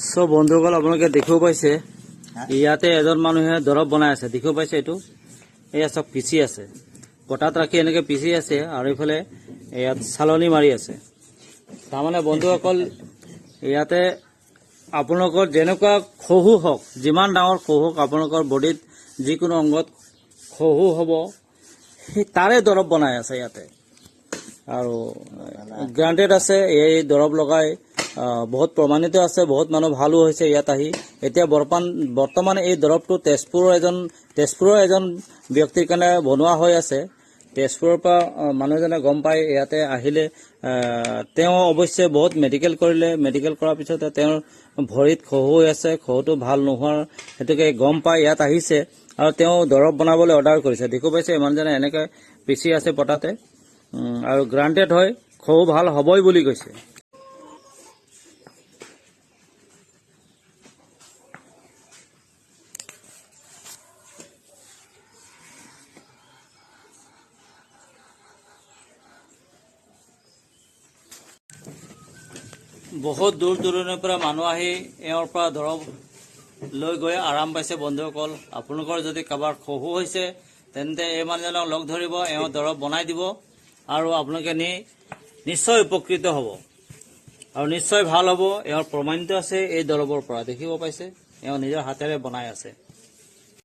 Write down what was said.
সব বন্ধুসকল আপোনালোকে দেখিব পাইছে ইয়াতে এজন মানুহে দৰব বনাই আছে দেখিব পাইছে এইটো এয়া সব পিচি আছে পটাত ৰাখি এনেকে পিচি আছে আৰু ইফালে ইয়াত চালনি মাৰি আছে তাৰমানে বন্ধুসকল ইয়াতে আপোনালোকৰ যেনেকুৱা খহু হওক যিমান ডাঙৰ খহু হওক আপোনালোকৰ বডিত যিকোনো অংগত খহু হ'ব সেই তাৰে দৰব বনাই আছে ইয়াতে আৰু গ্ৰান্টেড আছে এই দৰব লগাই বহুত প্ৰমাণিত আছে বহুত মানুহ ভালো হৈছে ইয়াত আহি এতিয়া বৰ্তমান এই দৰবটো তেজপুৰৰ এজন ব্যক্তিৰ কাৰণে বনোৱা হৈ আছে তেজপুৰৰ পৰা মানুহজনে গম পাই ইয়াতে আহিলে তেওঁ অৱশ্যে বহুত মেডিকেল কৰিলে মেডিকেল কৰাৰ পিছত তেওঁৰ ভৰিত খহু হৈ আছে খহুটো ভাল নোহোৱাৰ হেতুকে গম পাই ইয়াত আহিছে আৰু তেওঁ দৰব বনাবলৈ অৰ্ডাৰ কৰিছে দেখো পাইছে মানুহজনে এনেকৈ পিচি আছে পটাতে আৰু গ্ৰান্টেড হয় খহু ভাল হ'বই বুলি কৈছে বহুত দূৰ দূৰণিৰ পৰা মানুহ আহি এওঁৰ পৰা দৰব লৈ গৈ আৰাম পাইছে বন্ধুসকল আপোনালোকৰ যদি কাৰোবাৰ খহু হৈছে তেন্তে এই মানুহজনক লগ ধৰিব এওঁ দৰব বনাই দিব আৰু আপোনালোকে নিশ্চয় উপকৃত হ'ব আৰু নিশ্চয় ভাল হ'ব এওঁৰ প্ৰমাণিত আছে এই দৰবৰ পৰা দেখিব পাইছে এওঁ নিজৰ হাতেৰে বনাই আছে